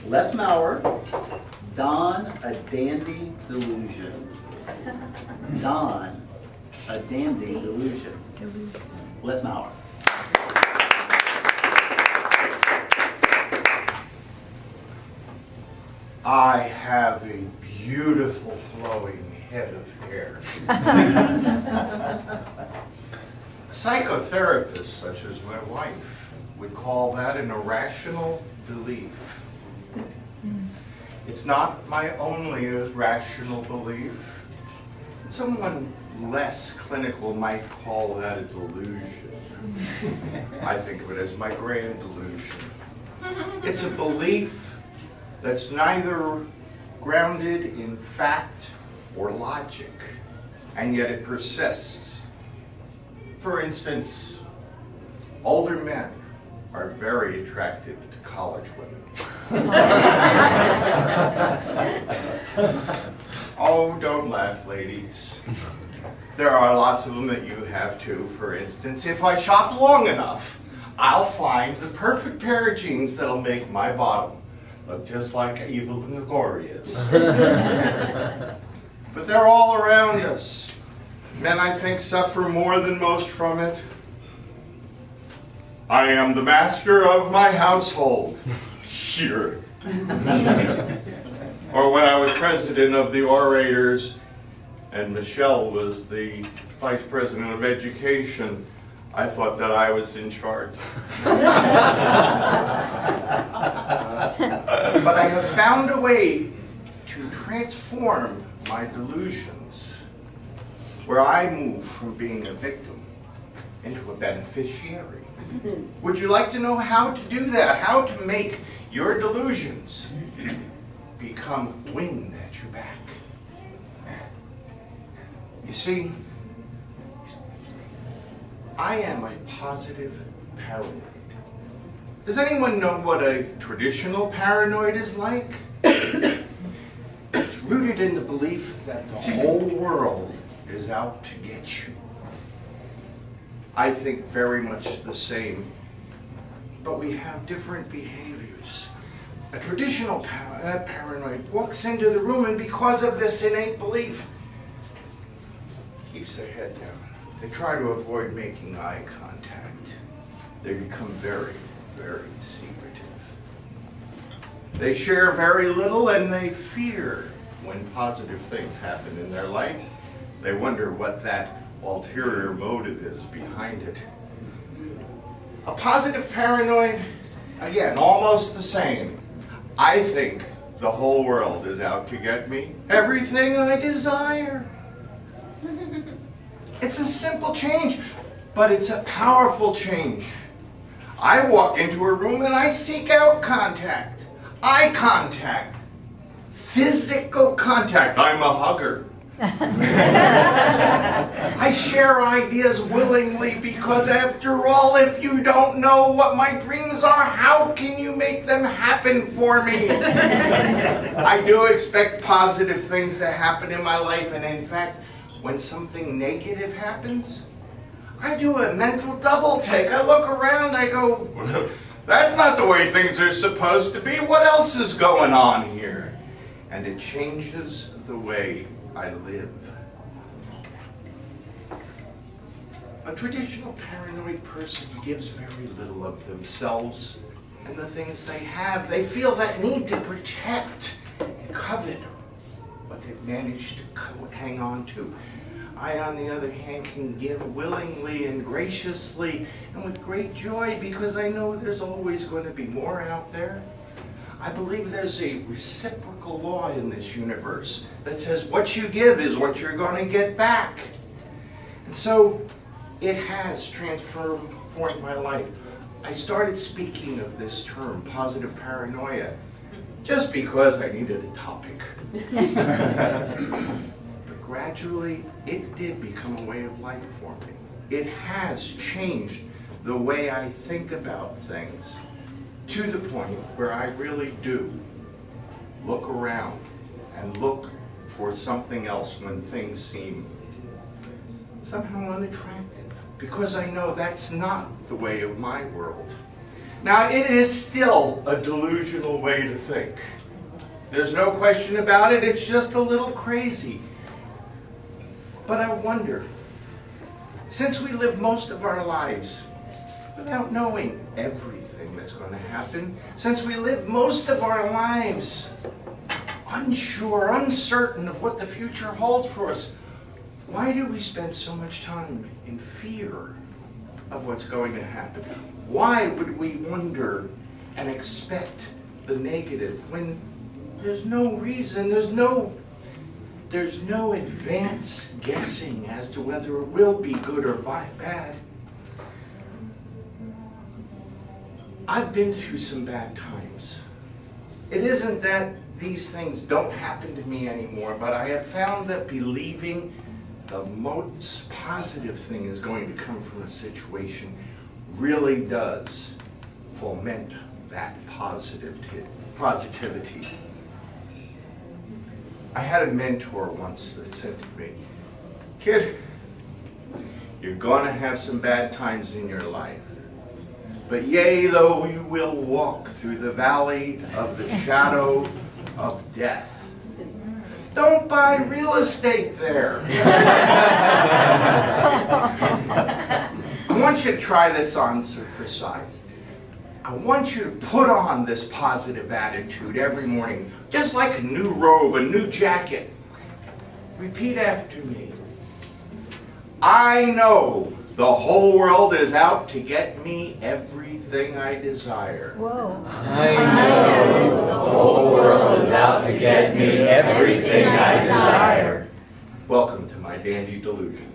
Les Maurer, Don A Dandy Delusion. Don A Dandy Delusion. Les Maurer. I have a beautiful flowing head of hair. A psychotherapist such as my wife would call that an irrational belief. It's not my only irrational belief. Someone less clinical might call that a delusion. I think of it as my grand delusion. It's a belief that's neither grounded in fact or logic, and yet it persists. For instance, older men are very attractive to college women. Oh, don't laugh, ladies. There are lots of them that you have too. For instance, if I shop long enough, I'll find the perfect pair of jeans that'll make my bottom look just like Eva Longoria's. But they're all around us. Men, I think, suffer more than most from it. I am the master of my household. Sure. Or when I was president of the Orators and Michelle was the vice president of education, I thought that I was in charge. But I have found a way to transform my delusions, where I move from being a victim into a beneficiary. Would you like to know how to do that? How to make your delusions become wind at your back? You see, I am a positive paranoid. Does anyone know what a traditional paranoid is like? It's rooted in the belief that the whole world is out to get you. I think very much the same, but we have different behaviors. A traditional paranoid walks into the room and because of this innate belief, keeps their head down. They try to avoid making eye contact. They become very, very secretive. They share very little and they fear when positive things happen in their life. They wonder what that ulterior motive is behind it. A positive paranoid, again, almost the same. I think the whole world is out to get me. Everything I desire. It's a simple change, but it's a powerful change. I walk into a room and I seek out contact, eye contact, physical contact. I'm a hugger. I share ideas willingly because after all, if you don't know what my dreams are, how can you make them happen for me? I do expect positive things to happen in my life, and in fact, when something negative happens, I do a mental double take. I look around, I go, that's not the way things are supposed to be. What else is going on here? And it changes the way I live. A traditional paranoid person gives very little of themselves and the things they have. They feel that need to protect and covet what they've managed to hang on to. I, on the other hand, can give willingly and graciously and with great joy because I know there's always going to be more out there. I believe there's a reciprocal law in this universe that says what you give is what you're going to get back. And so it has transformed my life. I started speaking of this term, positive paranoia, just because I needed a topic. But gradually, it did become a way of life for me. It has changed the way I think about things to the point where I really do look around and look for something else when things seem somehow unattractive, because I know that's not the way of my world. Now, it is still a delusional way to think. There's no question about it, it's just a little crazy. But I wonder, since we live most of our lives without knowing everything that's going to happen, since we live most of our lives unsure, uncertain of what the future holds for us, why do we spend so much time in fear of what's going to happen? Why would we wonder and expect the negative when there's no reason, there's no advance guessing as to whether it will be good or bad? I've been through some bad times. It isn't that these things don't happen to me anymore, but I have found that believing the most positive thing is going to come from a situation really does foment that positivity. I had a mentor once that said to me, "Kid, you're going to have some bad times in your life, but yea, though you will walk through the valley of the shadow of death, don't buy real estate there." I want you to try this on for size. I want you to put on this positive attitude every morning, just like a new robe, a new jacket. Repeat after me. I know the whole world is out to get me everything I desire. Whoa. I know the whole world is out to get me everything I desire. Welcome to my dandy delusion.